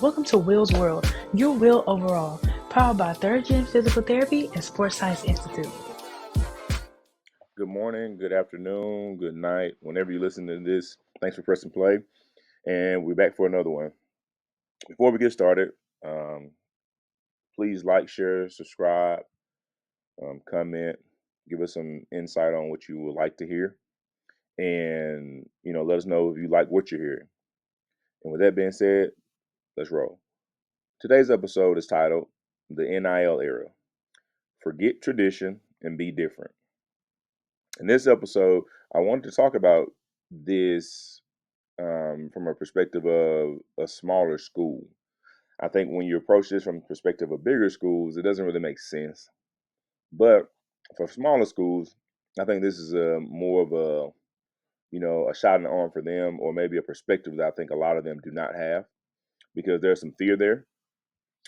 Welcome to Will's World, your will overall, powered by Third Gen Physical Therapy and Sports Science Institute. Good morning, good afternoon, good night. Whenever you listen to this, thanks for pressing play. And we're back for another one. Before we get started, um, please like, share, subscribe, comment, give us some insight on what you would like to hear. And, let us know if you like what you're hearing. And with that being said, let's roll. Today's episode is titled The NIL Era. Forget tradition and be different. In this episode, I wanted to talk about this from a perspective of a smaller school. I think when you approach this from the perspective of bigger schools, it doesn't really make sense. But for smaller schools, I think this is a more of a shot in the arm for them, or maybe a perspective that I think a lot of them do not have, because there's some fear there.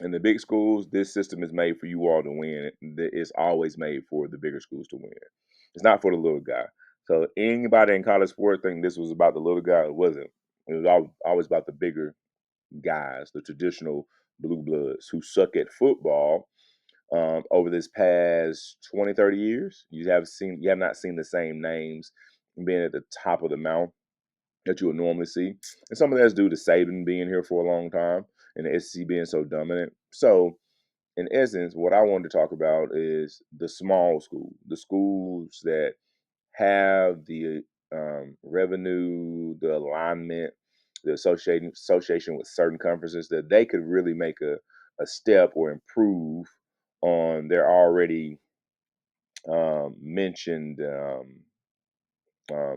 In the big schools, this system is made for you all to win. It's always made for the bigger schools to win. It's not for the little guy. So anybody in college sports think this was about the little guy? It wasn't. It was always about the bigger guys, the traditional blue bloods who suck at football. Over this past 20, 30 years, you have not seen the same names being at the top of the mound that you would normally see. And some of that's due to Saban being here for a long time and the SEC being so dominant. So, in essence, what I wanted to talk about is the small school, the schools that have the revenue, the alignment, the association with certain conferences that they could really make a step or improve on their already mentioned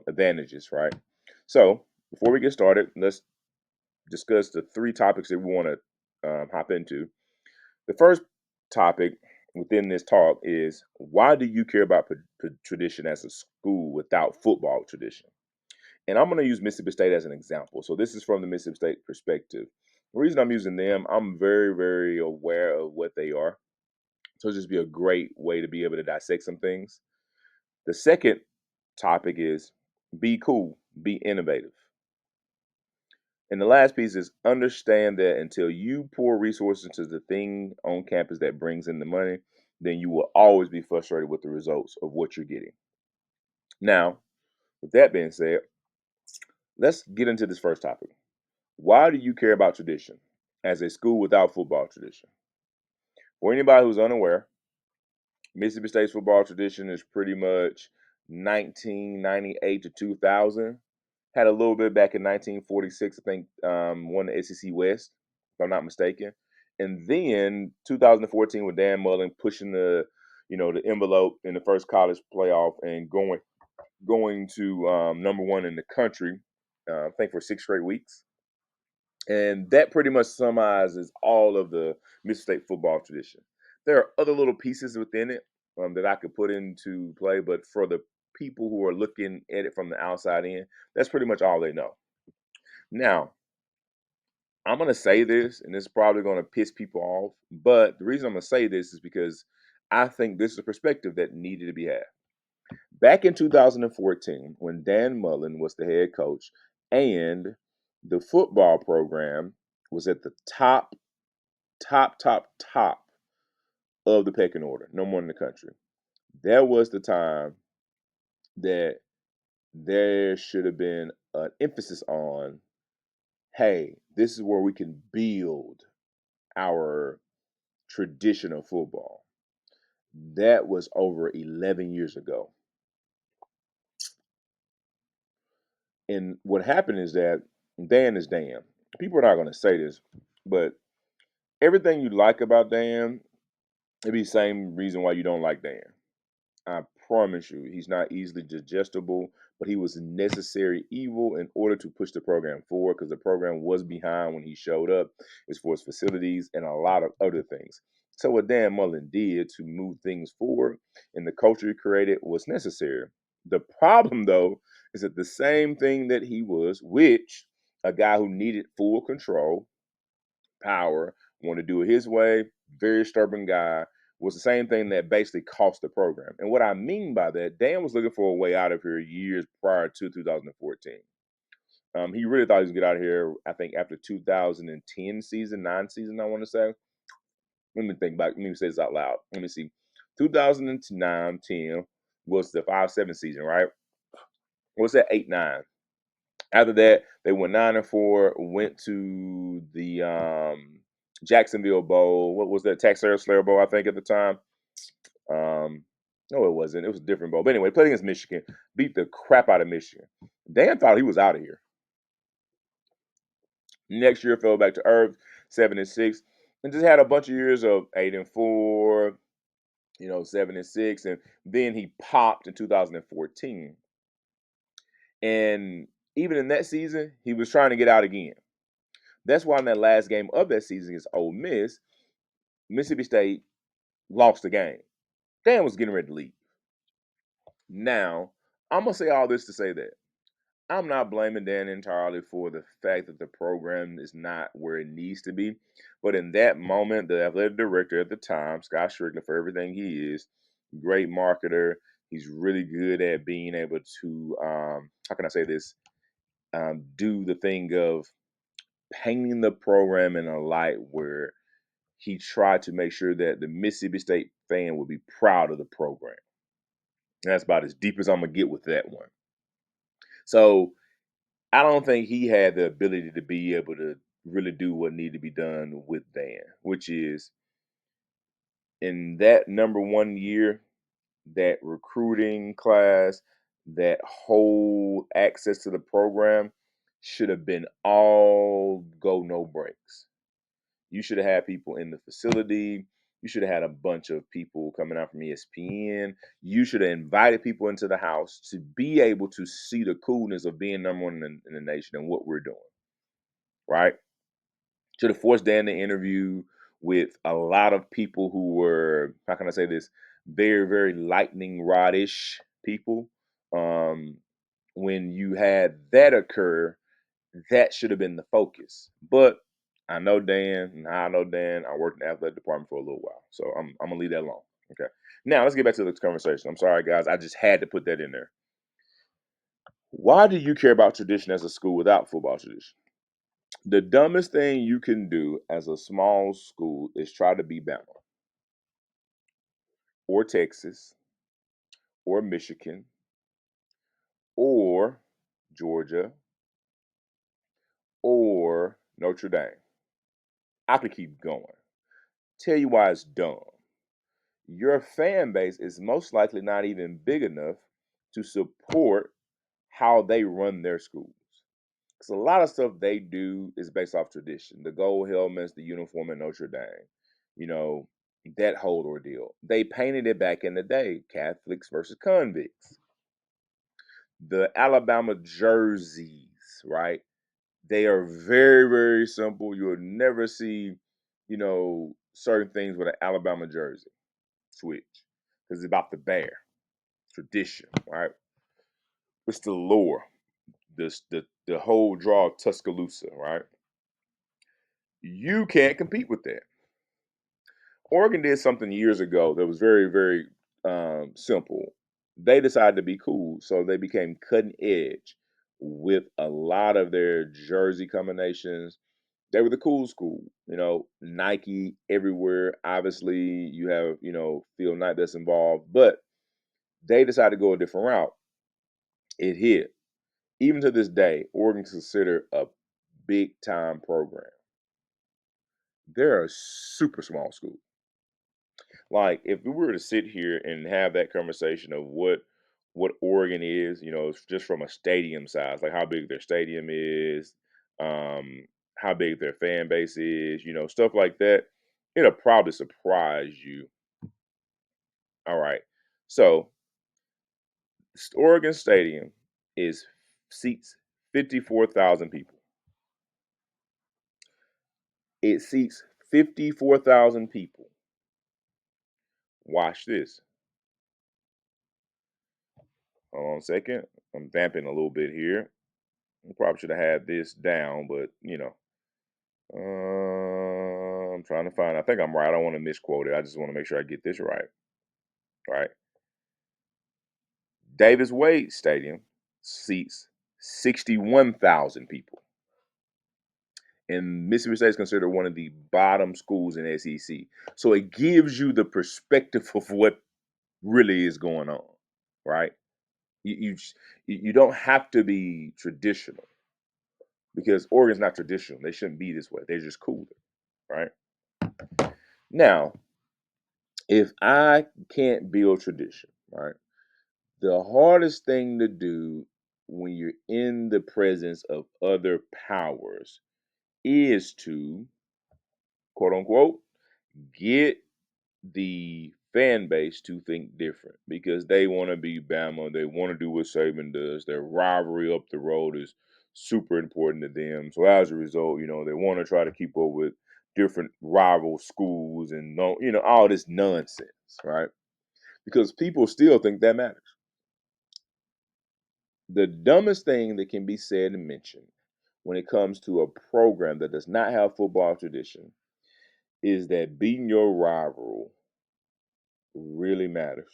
advantages, right? So before we get started, let's discuss the three topics that we want to hop into. The first topic within this talk is, why do you care about tradition as a school without football tradition? And I'm going to use Mississippi State as an example. So this is from the Mississippi State perspective. The reason I'm using them, I'm very, very aware of what they are. So it'll just be a great way to be able to dissect some things. The second topic is, be cool, be innovative. And the last piece is, understand that until you pour resources into the thing on campus that brings in the money, then you will always be frustrated with the results of what you're getting. Now, with that being said, let's get into this first topic. Why do you care about tradition as a school without football tradition? For anybody who's unaware, Mississippi State's football tradition is pretty much 1998 to 2000. Had a little bit back in 1946, I think, won the SEC West, if I'm not mistaken. And then 2014 with Dan Mullen pushing the envelope in the first college playoff and going to number one in the country, I think for 6 straight weeks. And that pretty much summarizes all of the Mississippi State football tradition. There are other little pieces within it that I could put into play, but for the people who are looking at it from the outside in, that's pretty much all they know. Now, I'm going to say this, and it's probably going to piss people off, but the reason I'm going to say this is because I think this is a perspective that needed to be had. Back in 2014, when Dan Mullen was the head coach and the football program was at the top of the pecking order, number one in the country. There was the time that there should have been an emphasis on, hey, this is where we can build our tradition of football. That was over 11 years ago. And what happened is that Dan is Dan. People are not going to say this, but everything you like about Dan, it'd be the same reason why you don't like Dan. I promise you, he's not easily digestible, but he was necessary evil in order to push the program forward, because the program was behind when he showed up as far as facilities and a lot of other things. So what Dan Mullen did to move things forward and the culture he created was necessary. The problem, though, is that the same thing that he was, which a guy who needed full control, power, wanted to do it his way, very stubborn guy, was the same thing that basically cost the program. And what I mean by that, Dan was looking for a way out of here years prior to 2014. He really thought he was gonna get out of here. I think after 2010 season, 9 season, I want to say. Let me think back. Let me say this out loud. Let me see. 2009, 10 was the 5-7 season, right? What's that? 8-9. After that, they went 9-4. Went to the Jacksonville Bowl. What was that? Texas Slayer Bowl, I think, at the time. No, it wasn't. It was a different bowl. But anyway, played against Michigan. Beat the crap out of Michigan. Dan thought he was out of here. Next year, fell back to earth, 7-6, and just had a bunch of years of 8-4, 7-6, and then he popped in 2014. And even in that season, he was trying to get out again. That's why in that last game of that season against Ole Miss, Mississippi State lost the game. Dan was getting ready to leave. Now, I'm gonna say all this to say that I'm not blaming Dan entirely for the fact that the program is not where it needs to be. But in that moment, the athletic director at the time, Scott Strickland, for everything he is, great marketer. He's really good at being able to, how can I say this, do the thing of painting the program in a light where he tried to make sure that the Mississippi State fan would be proud of the program. And that's about as deep as I'm going to get with that one. So I don't think he had the ability to be able to really do what needed to be done with Dan, which is in that number one year, that recruiting class, that whole access to the program should have been all go, no breaks. You should have had people in the facility. You should have had a bunch of people coming out from ESPN. You should have invited people into the house to be able to see the coolness of being number one in the nation and what we're doing, right? Should have forced Dan to interview with a lot of people who were, how can I say this, very, very lightning rod-ish people. Um, when you had that occur, that should have been the focus. But I know Dan, and I know Dan. I worked in the athletic department for a little while, so I'm gonna leave that alone. Okay. Now let's get back to this conversation. I'm sorry, guys. I just had to put that in there. Why do you care about tradition as a school without football tradition? The dumbest thing you can do as a small school is try to be Bama or Texas or Michigan or Georgia or Notre Dame. I could keep going. Tell you why it's dumb. Your fan base is most likely not even big enough to support how they run their schools. Because a lot of stuff they do is based off tradition. The gold helmets, the uniform in Notre Dame, you know, that whole ordeal. They painted it back in the day, Catholics versus convicts. The Alabama jerseys, right? They are very, very simple. You'll never see, certain things with an Alabama jersey switch. Because it's about the bear, tradition, right? It's the lore, the whole draw of Tuscaloosa, right? You can't compete with that. Oregon did something years ago that was very, very simple. They decided to be cool, so they became cutting edge with a lot of their jersey combinations. They were the cool school, Nike everywhere. Obviously, you have, Phil Knight that's involved, but they decided to go a different route. It hit. Even to this day, Oregon is considered a big time program. They're a super small school. Like if we were to sit here and have that conversation of what Oregon is, just from a stadium size, like how big their stadium is, how big their fan base is, stuff like that, it'll probably surprise you. All right. So Oregon Stadium is seats 54,000 people. It seats 54,000 people. Watch this. Hold on a second. I'm vamping a little bit here. I probably should have had this down, but I'm trying to find. I think I'm right. I don't want to misquote it. I just want to make sure I get this right. Right. Davis Wade Stadium seats 61,000 people. And Mississippi State is considered one of the bottom schools in SEC. So it gives you the perspective of what really is going on, right? You you don't have to be traditional because Oregon's not traditional. They shouldn't be this way. They're just cooler, right? Now, if I can't build tradition, right? The hardest thing to do when you're in the presence of other powers is to quote unquote get the fan base to think different because they want to be Bama. They want to do what Saban does. Their rivalry up the road is super important to them. So as a result, they want to try to keep up with different rival schools and all this nonsense, right? Because people still think that matters. The dumbest thing that can be said and mentioned when it comes to a program that does not have football tradition is that beating your rival really matters.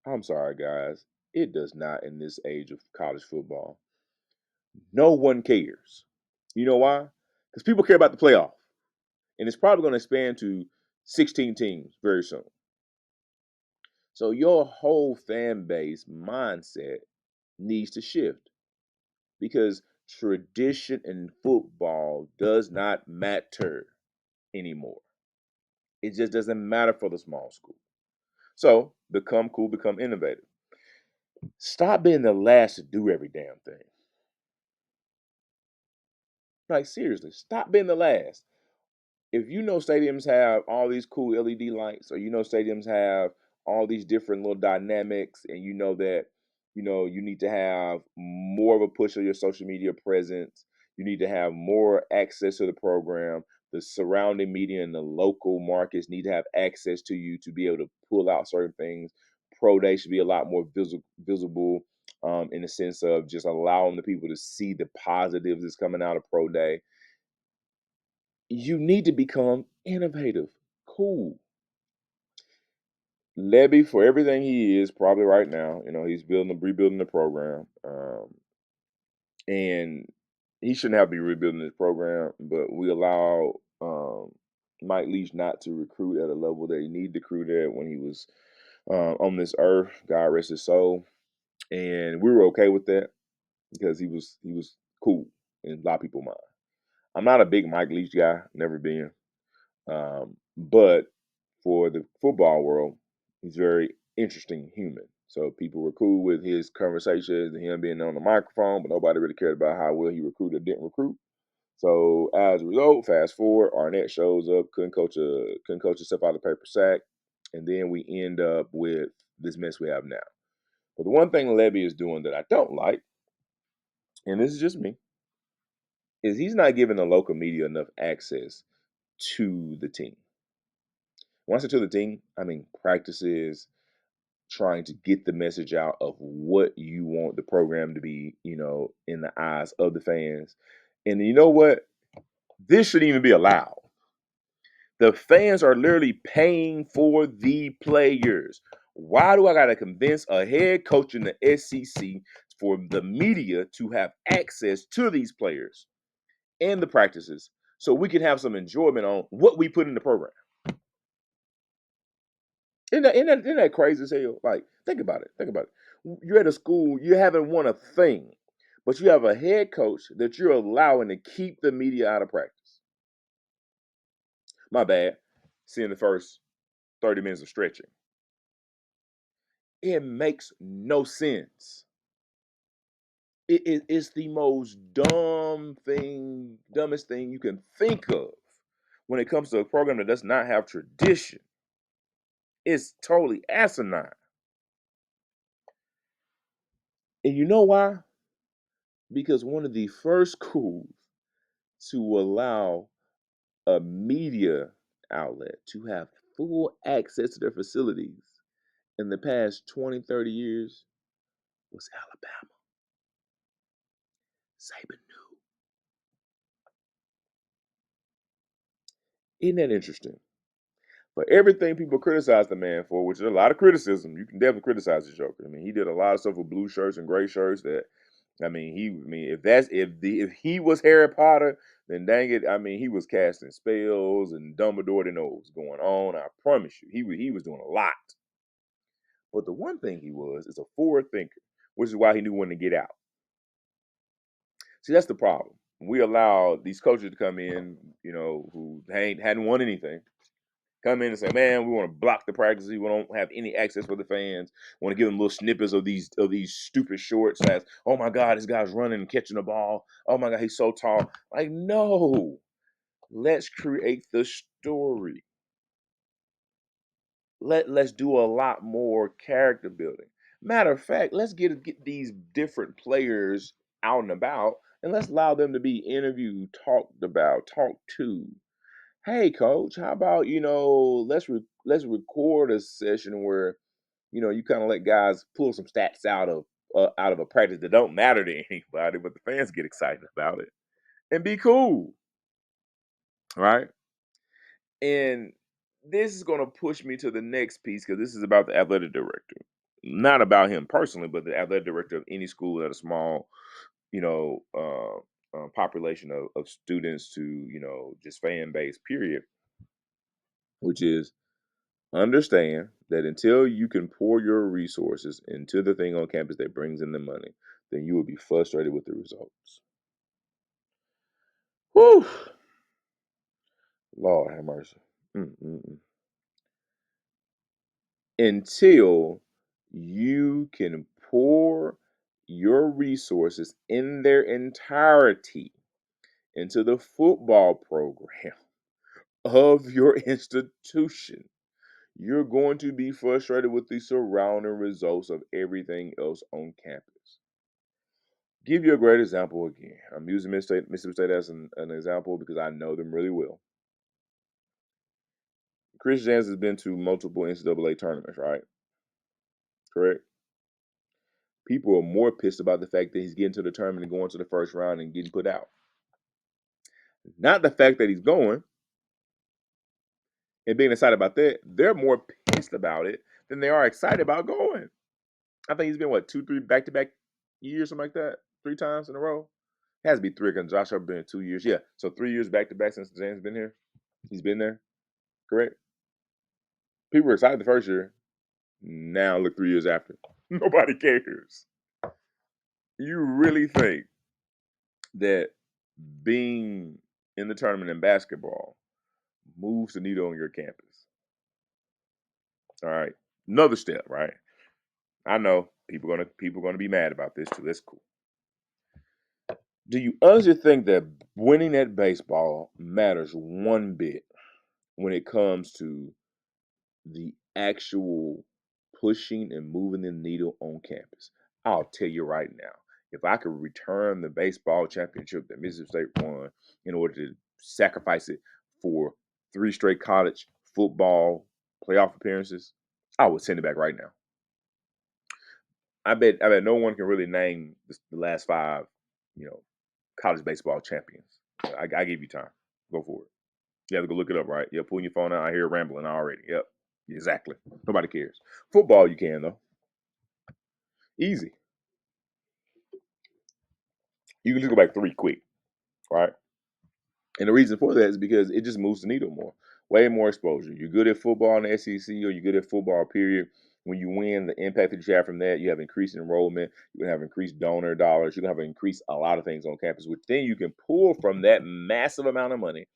I'm sorry, guys. It does not in this age of college football. No one cares. You know why? Because people care about the playoff. And it's probably going to expand to 16 teams very soon. So your whole fan base mindset needs to shift because tradition in football does not matter anymore. It just doesn't matter for the small school. So become cool, become innovative. Stop being the last to do every damn thing. Like seriously, stop being the last. If you know stadiums have all these cool LED lights, or stadiums have all these different little dynamics, and you know that you need to have more of a push of your social media presence, you need to have more access to the program. The surrounding media and the local markets need to have access to you to be able to pull out certain things. Pro day should be a lot more visible in the sense of just allowing the people to see the positives that's coming out of pro day. You need to become innovative. Cool. Levy, for everything he is, probably right now, he's rebuilding the program. And he shouldn't have to be rebuilding this program, but we allow Mike Leach not to recruit at a level that he needed to recruit at when he was on this earth. God rest his soul. And we were okay with that because he was cool in a lot of people's mind. I'm not a big Mike Leach guy, never been. But for the football world, he's a very interesting human. So people were cool with his conversations and him being on the microphone, but nobody really cared about how well he recruited or didn't recruit. So as a result, fast forward, Arnett shows up, couldn't coach himself out of the paper sack, and then we end up with this mess we have now. But the one thing Levy is doing that I don't like, and this is just me, is he's not giving the local media enough access to the team. When I say to the team, I mean practices, trying to get the message out of what you want the program to be, in the eyes of the fans. And you know what? This shouldn't even be allowed. The fans are literally paying for the players. Why do I got to convince a head coach in the SEC for the media to have access to these players and the practices so we can have some enjoyment on what we put in the program? Isn't that crazy as hell? Like, think about it. Think about it. You're at a school, you haven't won a thing, but you have a head coach that you're allowing to keep the media out of practice. My bad. Seeing the first 30 minutes of stretching. It makes no sense. It's the most dumbest thing you can think of when it comes to a program that does not have tradition. It's totally asinine. And you know why? Because one of the first schools to allow a media outlet to have full access to their facilities in the past 20, 30 years was Alabama. Saban knew. Isn't that interesting? For everything people criticize the man for, which is a lot of criticism, you can definitely criticize the Joker. I mean, he did a lot of stuff with blue shirts and gray shirts that if he was Harry Potter, then dang it, he was casting spells and Dumbledore didn't know what was going on. I promise you, he was doing a lot. But the one thing he was is a forward thinker, which is why he knew when to get out. See, that's the problem. We allow these coaches to come in, who hadn't won anything, come in and say, "Man, we want to block the practices. We don't have any access for the fans. Want to give them little snippets of these stupid shorts as, oh my God, this guy's running and catching the ball. Oh my God, he's so tall." Like, no, let's create the story. Let's do a lot more character building. Matter of fact, let's get these different players out and about, and let's allow them to be interviewed, talked about, talked to. Hey, coach, how about let's record a session where you kind of let guys pull some stats out of a practice that don't matter to anybody, but the fans get excited about it and be cool, right? And this is going to push me to the next piece because this is about the athletic director, not about him personally, but the athletic director of any school at a small, population of students to just fan base. Period. Which is understand that until you can pour your resources into the thing on campus that brings in the money, then you will be frustrated with the results. Whew. Lord have mercy. Mm-mm-mm. Until you can pour your resources in their entirety into the football program of your institution, you're going to be frustrated with the surrounding results of everything else on campus. Give you a great example again. I'm using Mississippi State as an example because I know them really well. Chris Jans has been to multiple NCAA tournaments, right? Correct? People are more pissed about the fact that he's getting to the tournament and going to the first round and getting put out. Not the fact that he's going and being excited about that. They're more pissed about it than they are excited about going. I think he's been, what, 2, 3 back-to-back years, something like that? 3 times in a row? It has to be 3 because Josh Harper been 2 years. Yeah, so 3 years back-to-back since James been here. He's been there, correct? People were excited the first year. Now look 3 years after. Nobody cares. You really think that being in the tournament in basketball moves the needle on your campus? All right. Another step, right? I know people gonna be mad about this too. That's cool. Do you honestly think that winning at baseball matters one bit when it comes to the actual pushing and moving the needle on campus? I'll tell you right now, if I could return the baseball championship that Mississippi State won in order to sacrifice it for 3 straight college football playoff appearances, I would send it back right now. I bet no one can really name the last 5, you know, college baseball champions. I give you time. Go for it. You have to go look it up, right? Yeah, pulling your phone out. I hear rambling already. Yep, exactly. Nobody cares. Football, you can though. Easy. You can just go back 3 quick, right? And the reason for that is because it just moves the needle more. Way more exposure. You're good at football in the SEC or you're good at football, period. When you win, the impact that you have from that, you have increased enrollment, you have increased donor dollars, you can have increased a lot of things on campus, which then you can pull from that massive amount of money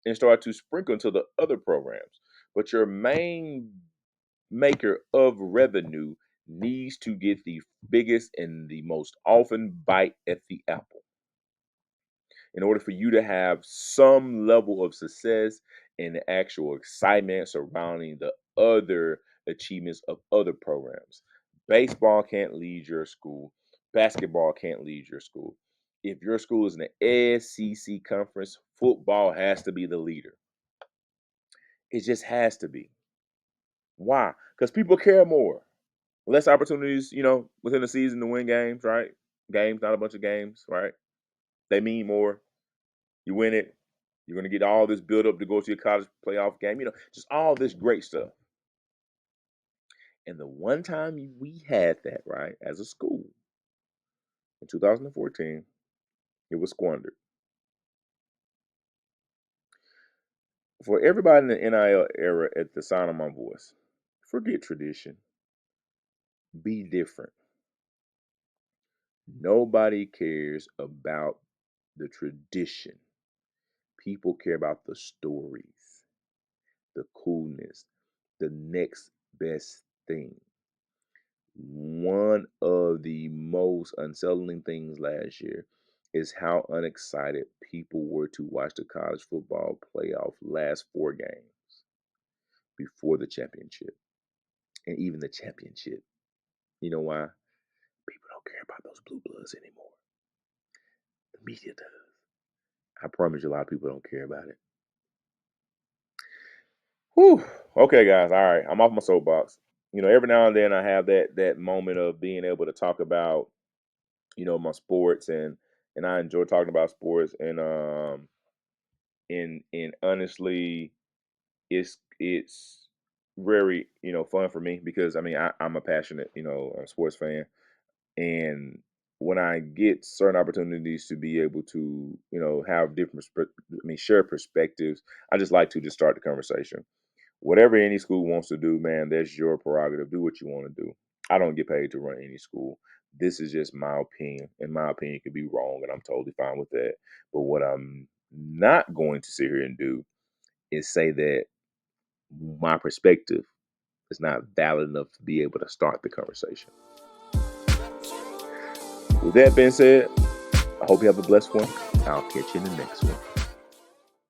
and start to sprinkle into the other programs. But your main maker of revenue needs to get the biggest and the most often bite at the apple in order for you to have some level of success and the actual excitement surrounding the other achievements of other programs. Baseball can't lead your school. Basketball can't lead your school. If your school is in the SEC conference, football has to be the leader. It just has to be. Why? Because people care more. Less opportunities, within the season to win games, right? Games, not a bunch of games, right? They mean more. You win it, you're going to get all this build up to go to your college playoff game, just all this great stuff. And the one time we had that, right, as a school, In 2014, it was squandered. For everybody in the NIL era at the sound of my voice, forget tradition. Be different. Nobody cares about the tradition. People care about the stories, the coolness, the next best thing. One of the most unsettling things last year is how unexcited people were to watch the college football playoff last 4 games before the championship. And even the championship. You know why? People don't care about those blue bloods anymore. The media does. I promise you, a lot of people don't care about it. Whew. Okay, guys. All right. I'm off my soapbox. Every now and then I have that moment of being able to talk about, my sports, and I enjoy talking about sports, and honestly, it's very fun for me because I'm a passionate sports fan, and when I get certain opportunities to be able to have different share perspectives, I just like to just start the conversation. Whatever any school wants to do, man, that's your prerogative. Do what you want to do. I don't get paid to run any school. This is just my opinion, and my opinion could be wrong, and I'm totally fine with that. But what I'm not going to sit here and do is say that my perspective is not valid enough to be able to start the conversation. With that being said, I hope you have a blessed one. I'll catch you in the next one.